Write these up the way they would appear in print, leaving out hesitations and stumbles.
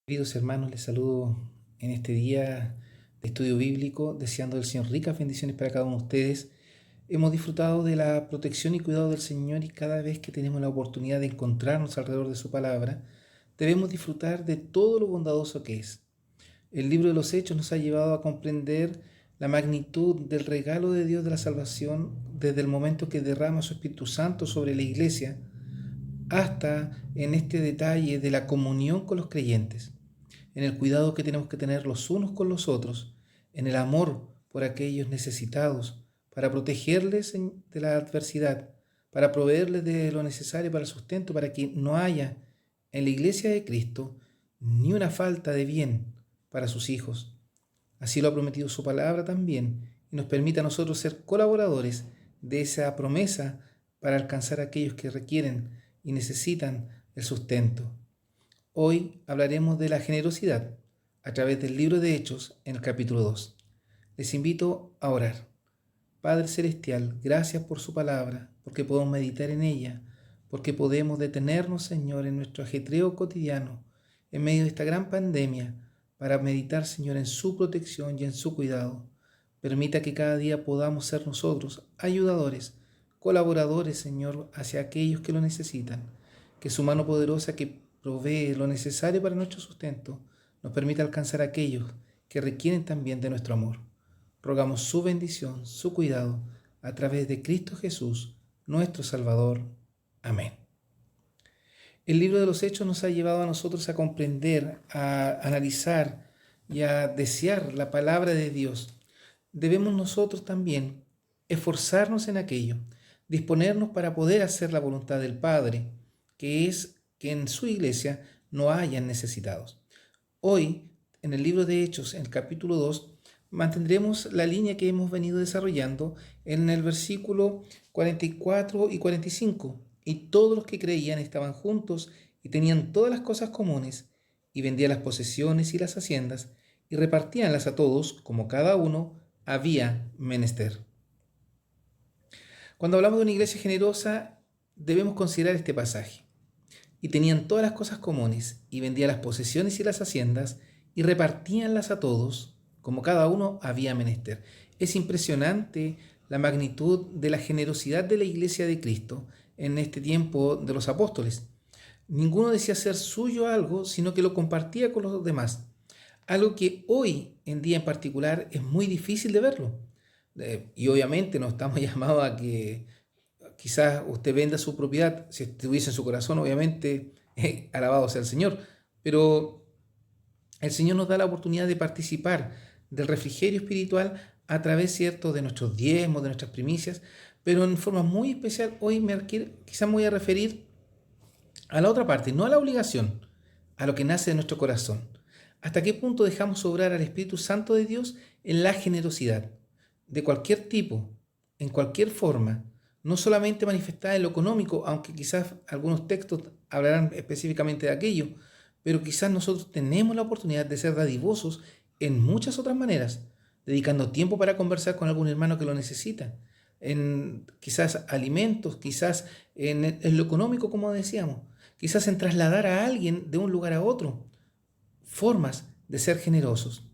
Queridos hermanos, les saludo en este día de estudio bíblico, deseando del Señor ricas bendiciones para cada uno de ustedes. Hemos disfrutado de la protección y cuidado del Señor y cada vez que tenemos la oportunidad de encontrarnos alrededor de su palabra, debemos disfrutar de todo lo bondadoso que es. El libro de los Hechos nos ha llevado a comprender la magnitud del regalo de Dios de la salvación desde el momento que derrama su Espíritu Santo sobre la iglesia hasta en este detalle de la comunión con los creyentes, en el cuidado que tenemos que tener los unos con los otros, en el amor por aquellos necesitados, para protegerles de la adversidad, para proveerles de lo necesario para el sustento, para que no haya en la iglesia de Cristo ni una falta de bien para sus hijos. Así lo ha prometido su palabra también y nos permite a nosotros ser colaboradores de esa promesa para alcanzar a aquellos que requieren y necesitan el sustento. Hoy hablaremos de la generosidad a través del libro de Hechos en el capítulo 2. Les invito a orar. Padre Celestial, gracias por su palabra, porque podemos meditar en ella, porque podemos detenernos, Señor, en nuestro ajetreo cotidiano, en medio de esta gran pandemia, para meditar, Señor, en su protección y en su cuidado. Permita que cada día podamos ser nosotros ayudadores, colaboradores, Señor, hacia aquellos que lo necesitan. Que su mano poderosa que provee lo necesario para nuestro sustento nos permita alcanzar a aquellos que requieren también de nuestro amor. Rogamos su bendición, su cuidado, a través de Cristo Jesús, nuestro Salvador. Amén. El libro de los Hechos nos ha llevado a nosotros a comprender, a analizar y a desear la palabra de Dios. Debemos nosotros también esforzarnos en aquello, disponernos para poder hacer la voluntad del Padre, que es que en su iglesia no hayan necesitados. Hoy, en el libro de Hechos, en el capítulo 2, mantendremos la línea que hemos venido desarrollando en el versículo 44 y 45. Y todos los que creían estaban juntos y tenían todas las cosas comunes, y vendían las posesiones y las haciendas, y repartíanlas a todos como cada uno había menester. Cuando hablamos de una iglesia generosa, debemos considerar este pasaje. Y tenían todas las cosas comunes, y vendían las posesiones y las haciendas, y repartíanlas a todos, como cada uno había menester. Es impresionante la magnitud de la generosidad de la iglesia de Cristo en este tiempo de los apóstoles. Ninguno decía ser suyo algo, sino que lo compartía con los demás. Algo que hoy en día en particular es muy difícil de verlo. Y obviamente no estamos llamados a que quizás usted venda su propiedad, si estuviese en su corazón, obviamente, alabado sea el Señor, pero el Señor nos da la oportunidad de participar del refrigerio espiritual a través, cierto, de nuestros diezmos, de nuestras primicias, pero en forma muy especial hoy quizás me voy a referir a la otra parte, no a la obligación, a lo que nace de nuestro corazón. ¿Hasta qué punto dejamos obrar al Espíritu Santo de Dios en la generosidad? De cualquier tipo, en cualquier forma, no solamente manifestada en lo económico, aunque quizás algunos textos hablarán específicamente de aquello, pero quizás nosotros tenemos la oportunidad de ser dadivosos en muchas otras maneras, dedicando tiempo para conversar con algún hermano que lo necesita, en quizás alimentos, quizás en lo económico, como decíamos, quizás en trasladar a alguien de un lugar a otro, formas de ser generosos.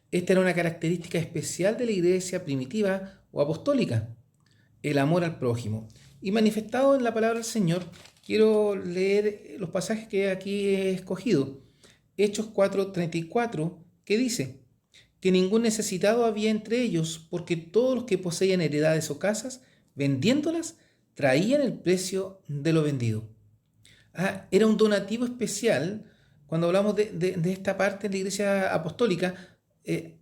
Esta era una característica especial de la iglesia primitiva o apostólica, el amor al prójimo. Y manifestado en la palabra del Señor, quiero leer los pasajes que aquí he escogido. Hechos 4:34, que dice que ningún necesitado había entre ellos, porque todos los que poseían heredades o casas, vendiéndolas, traían el precio de lo vendido. Era un donativo especial. Cuando hablamos de esta parte en la iglesia apostólica,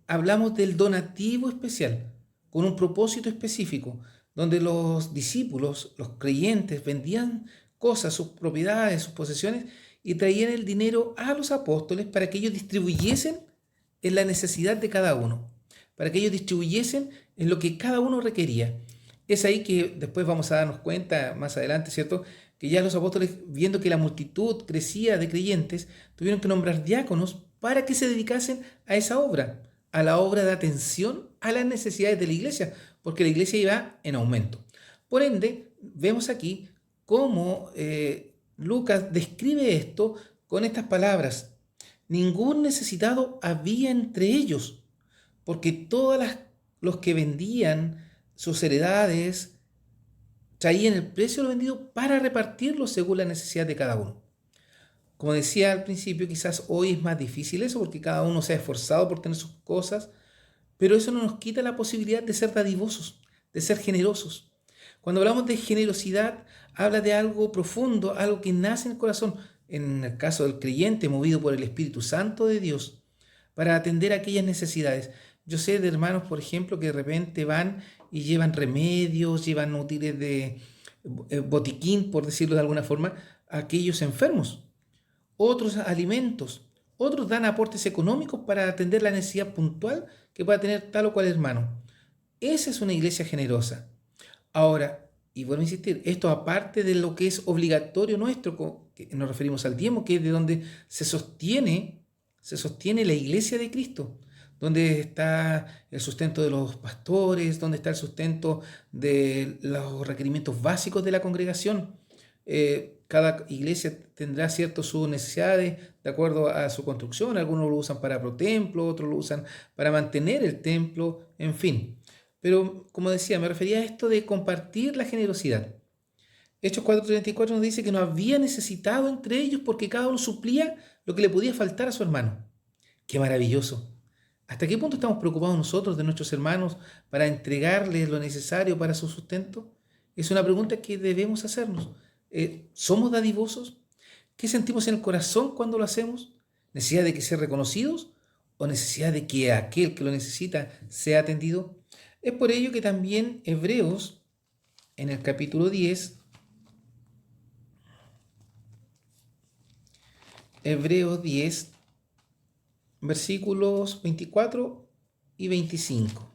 hablamos del donativo especial, con un propósito específico, donde los discípulos, los creyentes, vendían cosas, sus propiedades, sus posesiones, y traían el dinero a los apóstoles para que ellos distribuyesen en la necesidad de cada uno, para que ellos distribuyesen en lo que cada uno requería. Es ahí que después vamos a darnos cuenta más adelante, ¿cierto?, que ya los apóstoles, viendo que la multitud crecía de creyentes, tuvieron que nombrar diáconos para que se dedicasen a esa obra, a la obra de atención a las necesidades de la iglesia, porque la iglesia iba en aumento. Por ende, vemos aquí cómo Lucas describe esto con estas palabras. Ningún necesitado había entre ellos, porque los que vendían sus heredades traían el precio de lo vendido para repartirlo según la necesidad de cada uno. Como decía al principio, quizás hoy es más difícil eso porque cada uno se ha esforzado por tener sus cosas, pero eso no nos quita la posibilidad de ser dadivosos, de ser generosos. Cuando hablamos de generosidad, habla de algo profundo, algo que nace en el corazón, en el caso del creyente, movido por el Espíritu Santo de Dios, para atender aquellas necesidades. Yo sé de hermanos, por ejemplo, que de repente van y llevan remedios, llevan útiles de botiquín, por decirlo de alguna forma, a aquellos enfermos. Otros alimentos, otros dan aportes económicos para atender la necesidad puntual que pueda tener tal o cual hermano. Esa es una iglesia generosa. Ahora, y vuelvo a insistir, esto aparte de lo que es obligatorio nuestro, que nos referimos al diezmo, que es de donde se sostiene la iglesia de Cristo, donde está el sustento de los pastores, donde está el sustento de los requerimientos básicos de la congregación. Cada iglesia tendrá ciertas sus necesidades de acuerdo a su construcción. Algunos lo usan para protemplo, otros lo usan para mantener el templo, en fin. Pero como decía, me refería a esto de compartir la generosidad. Hechos 4:34 nos dice que no había necesitado entre ellos porque cada uno suplía lo que le podía faltar a su hermano. ¡Qué maravilloso! ¿Hasta qué punto estamos preocupados nosotros de nuestros hermanos para entregarles lo necesario para su sustento? Es una pregunta que debemos hacernos. ¿Somos dadivosos? ¿Qué sentimos en el corazón cuando lo hacemos? ¿Necesidad de que ser reconocidos o necesidad de que aquel que lo necesita sea atendido? Es por ello que también Hebreos, en el capítulo 10, Hebreos 10, versículos 24 y 25.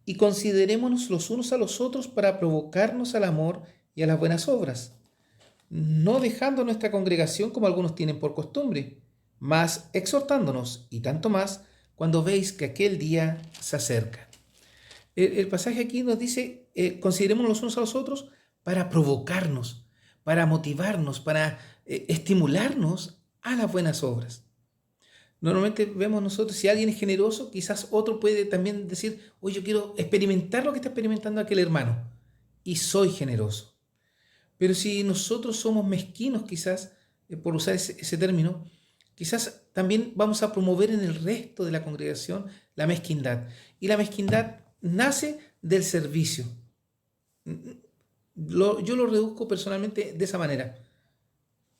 Y considerémonos los unos a los otros para provocarnos al amor y a las buenas obras, no dejando nuestra congregación como algunos tienen por costumbre, mas exhortándonos, y tanto más cuando veis que aquel día se acerca. El pasaje aquí nos dice, consideremos los unos a los otros para provocarnos, para motivarnos, para estimularnos a las buenas obras. Normalmente vemos nosotros, si alguien es generoso, quizás otro puede también decir, oye, yo quiero experimentar lo que está experimentando aquel hermano y soy generoso. Pero si nosotros somos mezquinos, quizás, por usar ese término, quizás también vamos a promover en el resto de la congregación la mezquindad. Y la mezquindad nace del servicio. Yo lo reduzco personalmente de esa manera.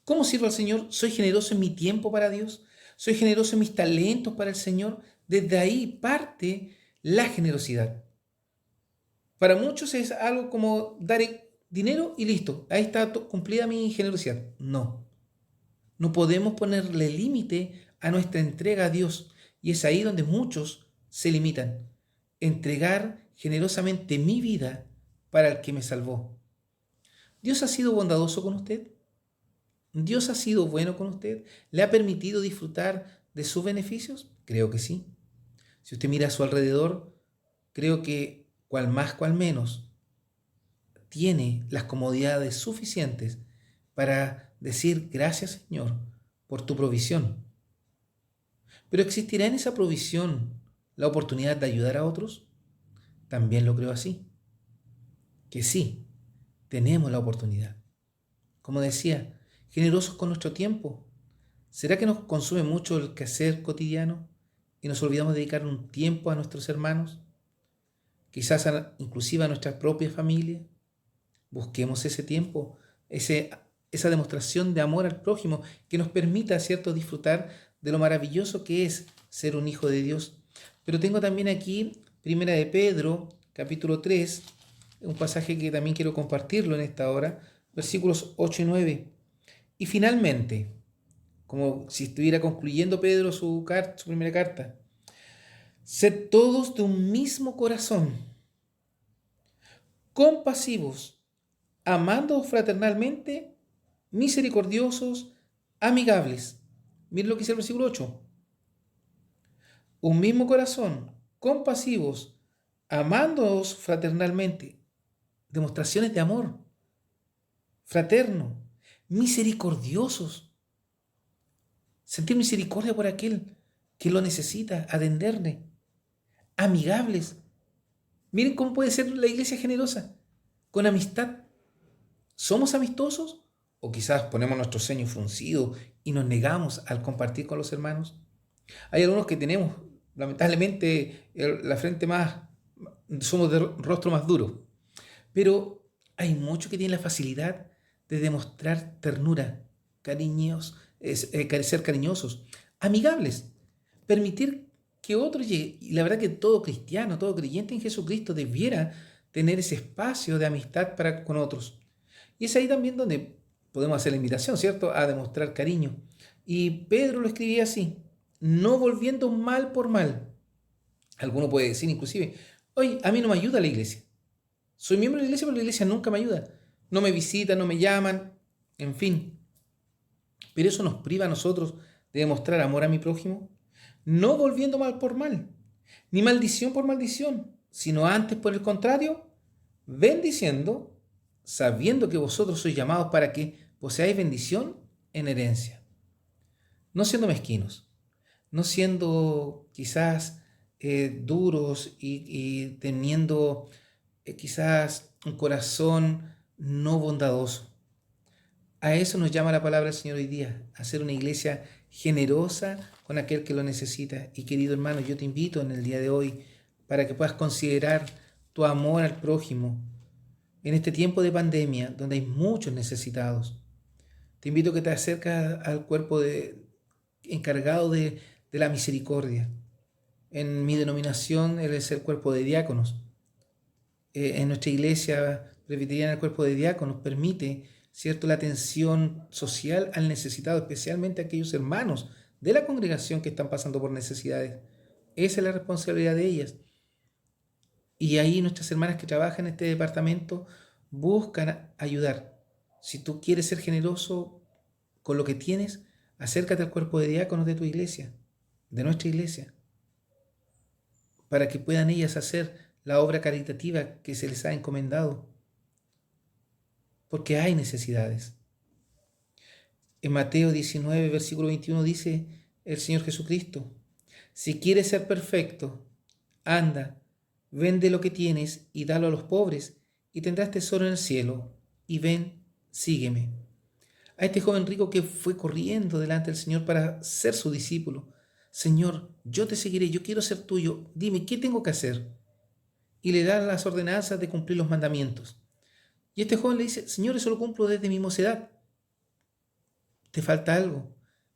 ¿Cómo sirvo al Señor? ¿Soy generoso en mi tiempo para Dios? ¿Soy generoso en mis talentos para el Señor? Desde ahí parte la generosidad. Para muchos es algo como dar dinero y listo. Ahí está cumplida mi generosidad. No. No podemos ponerle límite a nuestra entrega a Dios. Y es ahí donde muchos se limitan. Entregar generosamente mi vida para el que me salvó. ¿Dios ha sido bondadoso con usted? ¿Dios ha sido bueno con usted? ¿Le ha permitido disfrutar de sus beneficios? Creo que sí. Si usted mira a su alrededor, creo que cual más, cual menos, tiene las comodidades suficientes para decir gracias, Señor, por tu provisión. Pero ¿existirá en esa provisión la oportunidad de ayudar a otros? También lo creo así. Que sí, tenemos la oportunidad. Como decía, generosos con nuestro tiempo. ¿Será que nos consume mucho el quehacer cotidiano y nos olvidamos de dedicar un tiempo a nuestros hermanos? Quizás inclusive a nuestra propia familia. Busquemos ese tiempo, esa demostración de amor al prójimo que nos permita, ¿cierto?, disfrutar de lo maravilloso que es ser un hijo de Dios. Pero tengo también aquí Primera de Pedro, capítulo 3, un pasaje que también quiero compartirlo en esta hora, versículos 8 y 9. Y finalmente, como si estuviera concluyendo Pedro su primera carta, sed todos de un mismo corazón, compasivos, amándoos fraternalmente, misericordiosos, amigables. Miren lo que dice el versículo 8. Un mismo corazón, compasivos, amándoos fraternalmente. Demostraciones de amor fraterno, misericordiosos. sentir misericordia por aquel que lo necesita, atenderle, amigables. Miren cómo puede ser la iglesia generosa, con amistad. ¿Somos amistosos? ¿O quizás ponemos nuestro ceño fruncido y nos negamos al compartir con los hermanos? Hay algunos que tenemos, lamentablemente, la frente más, somos de rostro más duro. Pero hay muchos que tienen la facilidad de demostrar ternura, ser cariñosos, amigables, permitir que otros lleguen. Y la verdad que todo cristiano, todo creyente en Jesucristo debiera tener ese espacio de amistad con otros. Y es ahí también donde podemos hacer la invitación, ¿cierto?, a demostrar cariño. Y Pedro lo escribía así: no volviendo mal por mal. Alguno puede decir inclusive: oye, a mí no me ayuda la iglesia. Soy miembro de la iglesia, pero la iglesia nunca me ayuda. No me visitan, no me llaman, en fin. Pero eso nos priva a nosotros de demostrar amor a mi prójimo, no volviendo mal por mal, ni maldición por maldición, sino antes, por el contrario, bendiciendo, sabiendo que vosotros sois llamados para que poseáis bendición en herencia. No siendo mezquinos, no siendo quizás duros y teniendo quizás un corazón no bondadoso. A eso nos llama la palabra del Señor hoy día, a ser una iglesia generosa con aquel que lo necesita. Y querido hermano, yo te invito en el día de hoy para que puedas considerar tu amor al prójimo en este tiempo de pandemia donde hay muchos necesitados. Te invito a que te acerques al cuerpo encargado de la misericordia. En mi denominación es el cuerpo de diáconos. En nuestra iglesia presbiteriana el cuerpo de diáconos permite, ¿cierto?, la atención social al necesitado, especialmente a aquellos hermanos de la congregación que están pasando por necesidades. Esa es la responsabilidad de ellas. Y ahí nuestras hermanas que trabajan en este departamento buscan ayudar. Si tú quieres ser generoso con lo que tienes, acércate al cuerpo de diáconos de tu iglesia, de nuestra iglesia, para que puedan ellas hacer la obra caritativa que se les ha encomendado. Porque hay necesidades. En Mateo 19, versículo 21 dice el Señor Jesucristo: si quieres ser perfecto, anda, vende lo que tienes y dalo a los pobres, y tendrás tesoro en el cielo, y ven, sígueme. A este joven rico que fue corriendo delante del Señor para ser su discípulo: Señor, yo te seguiré, yo quiero ser tuyo, dime, ¿qué tengo que hacer? Y le da las ordenanzas de cumplir los mandamientos. Y este joven le dice: Señor, eso lo cumplo desde mi mocedad. Te falta algo.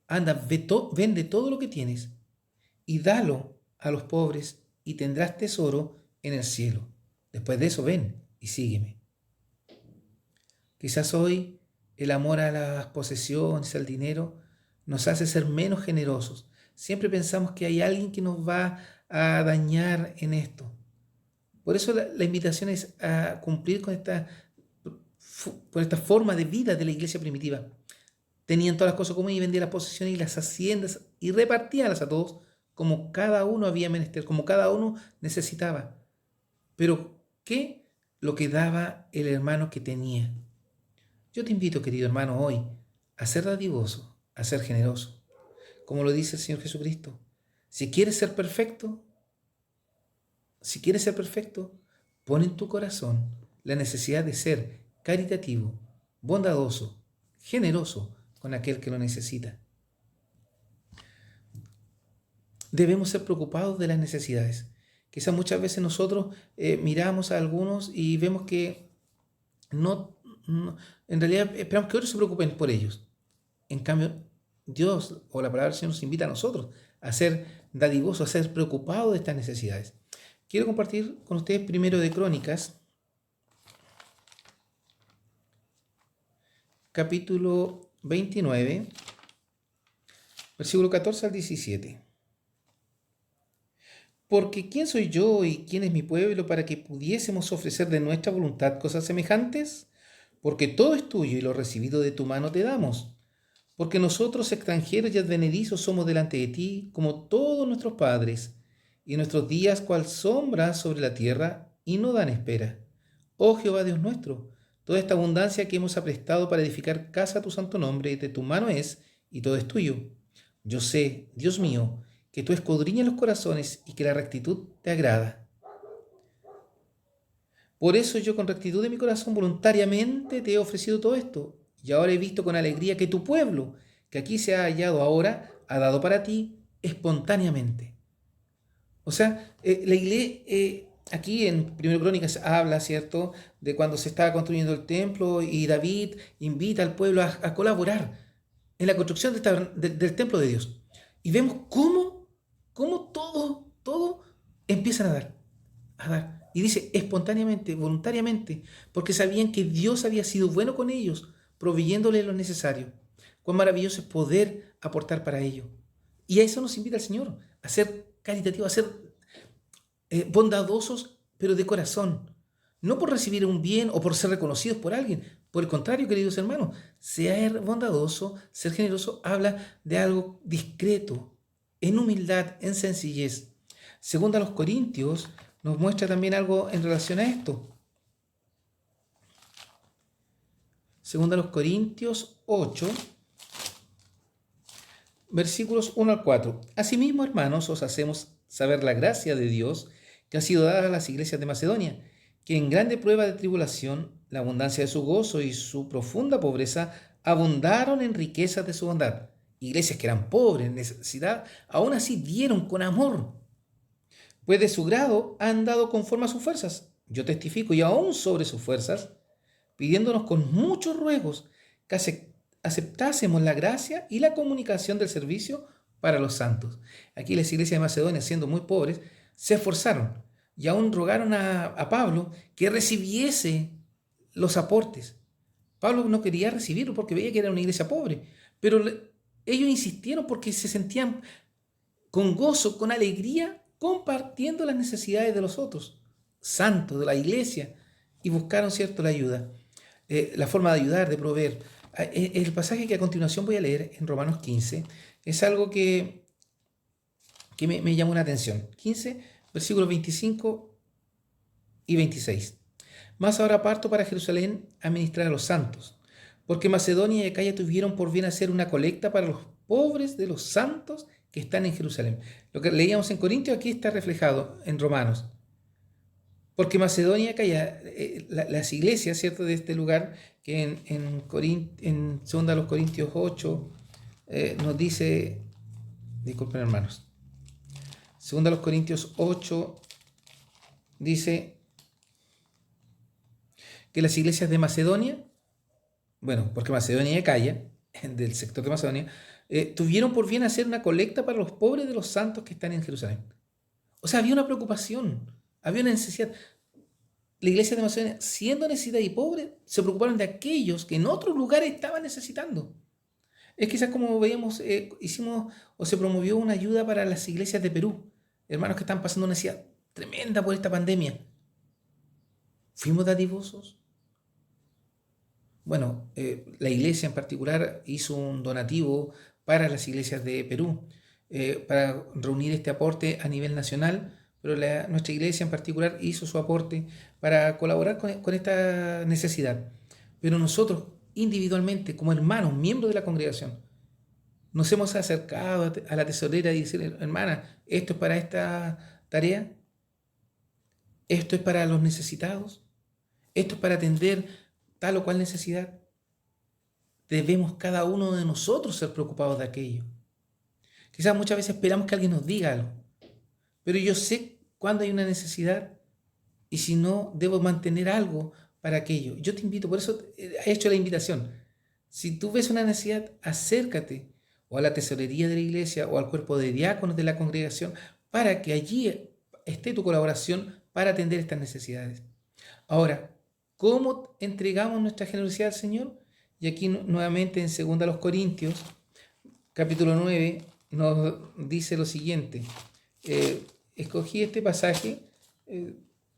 Anda, vende todo lo que tienes y dalo a los pobres y tendrás tesoro en el cielo. Después de eso, ven y sígueme. Quizás hoy el amor a las posesiones, al dinero, nos hace ser menos generosos. Siempre pensamos que hay alguien que nos va a dañar en esto. Por eso la invitación es a cumplir con esta forma de vida de la iglesia primitiva. Tenían todas las cosas comunes y vendían las posesiones y las haciendas y repartíanlas a todos como cada uno había menester, como cada uno necesitaba. Pero, ¿qué? Lo que daba el hermano que tenía. Yo te invito, querido hermano, hoy a ser dadivoso, a ser generoso. Como lo dice el Señor Jesucristo: si quieres ser perfecto, pon en tu corazón la necesidad de ser caritativo, bondadoso, generoso con aquel que lo necesita. Debemos ser preocupados de las necesidades. Quizás muchas veces nosotros miramos a algunos y vemos que no, en realidad esperamos que otros se preocupen por ellos. En cambio, Dios o la palabra del Señor nos invita a nosotros a ser dadivosos, a ser preocupados de estas necesidades. Quiero compartir con ustedes primero de Crónicas, capítulo 29, versículo 14 al 17. Porque ¿quién soy yo y quién es mi pueblo para que pudiésemos ofrecer de nuestra voluntad cosas semejantes? Porque todo es tuyo y lo recibido de tu mano te damos. Porque nosotros, extranjeros y advenedizos, somos delante de ti, como todos nuestros padres, y nuestros días cual sombra sobre la tierra, y no dan espera. Oh Jehová Dios nuestro, toda esta abundancia que hemos aprestado para edificar casa a tu santo nombre, de tu mano es, y todo es tuyo. Yo sé, Dios mío, que tú escudriñas los corazones y que la rectitud te agrada. Por eso yo con rectitud de mi corazón voluntariamente te he ofrecido todo esto. Y ahora he visto con alegría que tu pueblo, que aquí se ha hallado ahora, ha dado para ti espontáneamente. O sea, la iglesia, aquí en 1 Crónicas habla, ¿cierto?, de cuando se estaba construyendo el templo y David invita al pueblo a colaborar en la construcción del templo de Dios. Y vemos cómo todo empiezan a dar. Y dice espontáneamente, voluntariamente, porque sabían que Dios había sido bueno con ellos, proveyéndoles lo necesario. Cuán maravilloso es poder aportar para ello. Y a eso nos invita el Señor, a ser caritativos, a ser bondadosos, pero de corazón. No por recibir un bien o por ser reconocidos por alguien. Por el contrario, queridos hermanos, ser bondadoso, ser generoso, habla de algo discreto, en humildad, en sencillez. Según a los Corintios, nos muestra también algo en relación a esto. Según a los Corintios 8, versículos 1 al 4. Asimismo, hermanos, os hacemos saber la gracia de Dios que ha sido dada a las iglesias de Macedonia, que en grande prueba de tribulación, la abundancia de su gozo y su profunda pobreza abundaron en riquezas de su bondad. Iglesias que eran pobres, en necesidad, aún así dieron con amor, pues de su grado han dado conforme a sus fuerzas. Yo testifico, y aún sobre sus fuerzas, pidiéndonos con muchos ruegos que aceptásemos la gracia y la comunicación del servicio para los santos. Aquí las iglesias de Macedonia, siendo muy pobres, se esforzaron y aún rogaron a Pablo que recibiese los aportes. Pablo no quería recibirlo porque veía que era una iglesia pobre, pero ellos insistieron porque se sentían con gozo, con alegría, compartiendo las necesidades de los otros, santos, de la iglesia, y buscaron, ¿cierto?, la ayuda, la forma de ayudar, de proveer. El pasaje que a continuación voy a leer en Romanos 15 es algo que me llamó la atención. 15, versículos 25 y 26. Mas ahora parto para Jerusalén a ministrar a los santos, porque Macedonia y Acaya tuvieron por bien hacer una colecta para los pobres de los santos que están en Jerusalén. Lo que leíamos en Corintios aquí está reflejado en Romanos. Porque Macedonia y Acaya, las iglesias, ¿cierto?, de este lugar, que en 2 los Corintios 8 nos dice, disculpen hermanos, 2 los Corintios 8 dice que las iglesias de Macedonia, bueno, porque Macedonia y Acaya, del sector de Macedonia, tuvieron por bien hacer una colecta para los pobres de los santos que están en Jerusalén. O sea, había una preocupación, había una necesidad. La iglesia de Macedonia, siendo necesidad y pobre, se preocuparon de aquellos que en otros lugares estaban necesitando. Es quizás como veíamos, hicimos o se promovió una ayuda para las iglesias de Perú, hermanos que están pasando una necesidad tremenda por esta pandemia. ¿Fuimos dadivosos? Bueno, la iglesia en particular hizo un donativo para las iglesias de Perú, para reunir este aporte a nivel nacional, pero nuestra iglesia en particular hizo su aporte para colaborar con esta necesidad. Pero nosotros, individualmente, como hermanos, miembros de la congregación, nos hemos acercado a la tesorera y decirle, hermana, esto es para esta tarea, esto es para los necesitados, esto es para atender tal o cual necesidad. Debemos cada uno de nosotros ser preocupados de aquello. Quizás muchas veces esperamos que alguien nos diga algo, pero yo sé cuándo hay una necesidad y si no, debo mantener algo para aquello. Yo te invito, por eso he hecho la invitación. Si tú ves una necesidad, acércate o a la tesorería de la iglesia o al cuerpo de diáconos de la congregación para que allí esté tu colaboración para atender estas necesidades. Ahora, ¿cómo entregamos nuestra generosidad al Señor? Y aquí nuevamente en 2 Corintios, capítulo 9, nos dice lo siguiente. Escogí este pasaje,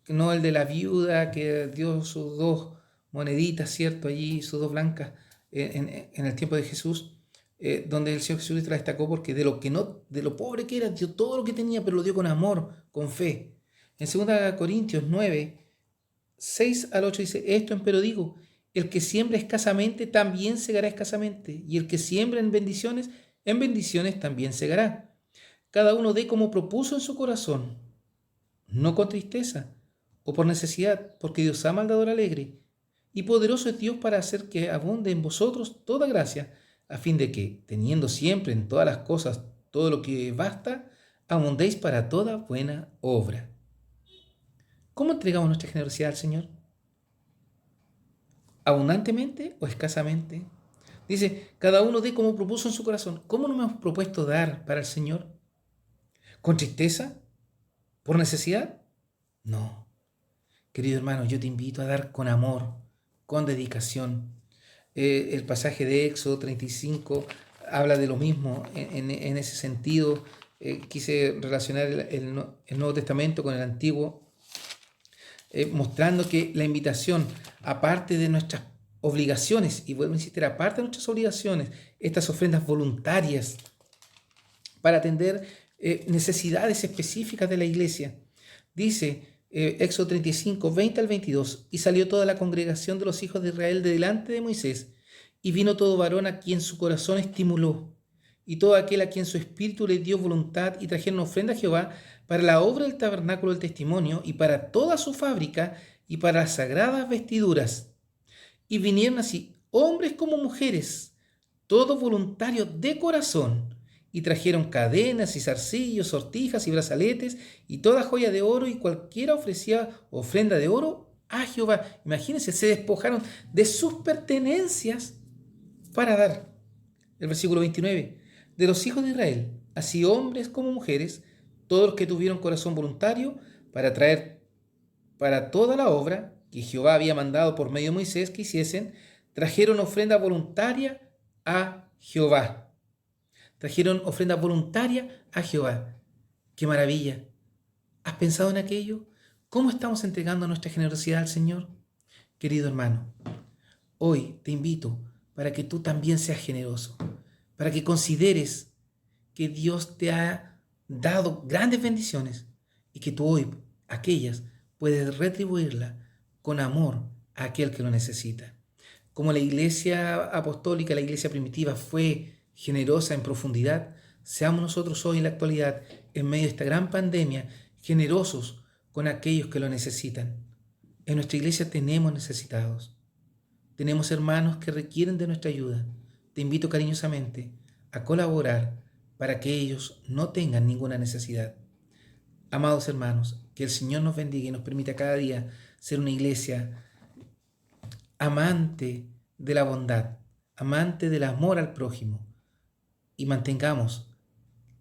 no el de la viuda que dio sus 2 moneditas, ¿cierto? Allí, sus 2 blancas en el tiempo de Jesús, donde el Señor Jesús la destacó porque de lo pobre que era, dio todo lo que tenía, pero lo dio con amor, con fe. En 2 Corintios 9, 6 al 8 dice, esto empero digo, el que siembra escasamente también segará escasamente, y el que siembra en bendiciones, en bendiciones también segará. Cada uno dé como propuso en su corazón, no con tristeza o por necesidad, porque Dios ama al dador alegre. Y poderoso es Dios para hacer que abunde en vosotros toda gracia, a fin de que, teniendo siempre en todas las cosas todo lo que basta, abundéis para toda buena obra. ¿Cómo entregamos nuestra generosidad al Señor? ¿Abundantemente o escasamente? Dice, cada uno dé como propuso en su corazón. ¿Cómo nos hemos propuesto dar para el Señor? ¿Con tristeza? ¿Por necesidad? No. Querido hermano, yo te invito a dar con amor, con dedicación. El pasaje de Éxodo 35 habla de lo mismo en ese sentido. Quise relacionar el Nuevo Testamento con el Antiguo, mostrando que la invitación, aparte de nuestras obligaciones, y vuelvo a insistir, aparte de nuestras obligaciones, estas ofrendas voluntarias para atender necesidades específicas de la iglesia. Dice Éxodo 35, 20 al 22, y salió toda la congregación de los hijos de Israel de delante de Moisés, y vino todo varón a quien su corazón estimuló, y todo aquel a quien su espíritu le dio voluntad, y trajeron ofrenda a Jehová para la obra del tabernáculo del testimonio, y para toda su fábrica, y para las sagradas vestiduras. Y vinieron así hombres como mujeres, todos voluntarios de corazón, y trajeron cadenas y zarcillos, sortijas y brazaletes, y toda joya de oro, y cualquiera ofrecía ofrenda de oro a Jehová. Imagínense, se despojaron de sus pertenencias para dar. El versículo 29. De los hijos de Israel, así hombres como mujeres, todos los que tuvieron corazón voluntario, para traer para toda la obra que Jehová había mandado por medio de Moisés que hiciesen, trajeron ofrenda voluntaria a Jehová. Trajeron ofrenda voluntaria a Jehová. ¡Qué maravilla! ¿Has pensado en aquello? ¿Cómo estamos entregando nuestra generosidad al Señor? Querido hermano, hoy te invito para que tú también seas generoso, para que consideres que Dios te ha dado grandes bendiciones y que tú hoy, aquellas, puedes retribuirla con amor a aquel que lo necesita. Como la iglesia apostólica, la iglesia primitiva fue generosa en profundidad, seamos nosotros hoy en la actualidad, en medio de esta gran pandemia, generosos con aquellos que lo necesitan. En nuestra iglesia tenemos necesitados, tenemos hermanos que requieren de nuestra ayuda. Te invito cariñosamente a colaborar para que ellos no tengan ninguna necesidad. Amados hermanos, que el Señor nos bendiga y nos permita cada día ser una iglesia amante de la bondad, amante del amor al prójimo, y mantengamos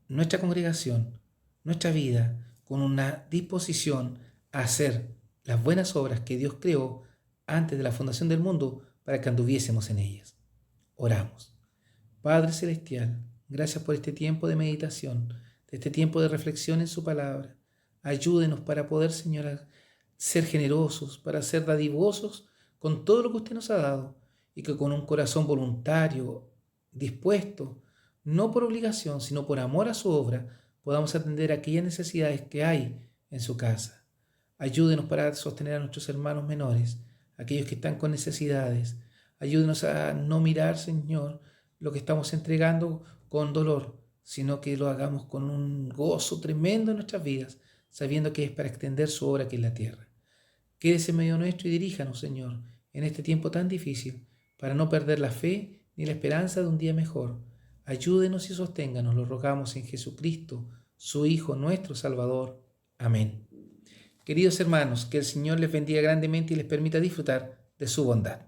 nuestra congregación, nuestra vida, con una disposición a hacer las buenas obras que Dios creó antes de la fundación del mundo para que anduviésemos en ellas. Oramos. Padre Celestial, gracias por este tiempo de meditación, de este tiempo de reflexión en su palabra. Ayúdenos para poder, Señora, ser generosos, para ser dadivosos con todo lo que usted nos ha dado, y que con un corazón voluntario, dispuesto, no por obligación, sino por amor a su obra, podamos atender aquellas necesidades que hay en su casa. Ayúdenos para sostener a nuestros hermanos menores, aquellos que están con necesidades. Ayúdenos a no mirar, Señor, lo que estamos entregando con dolor, sino que lo hagamos con un gozo tremendo en nuestras vidas, sabiendo que es para extender su obra aquí en la tierra. Quédese en medio nuestro y diríjanos, Señor, en este tiempo tan difícil, para no perder la fe ni la esperanza de un día mejor. Ayúdenos y sosténganos, lo rogamos en Jesucristo, su Hijo, nuestro Salvador. Amén. Queridos hermanos, que el Señor les bendiga grandemente y les permita disfrutar de su bondad.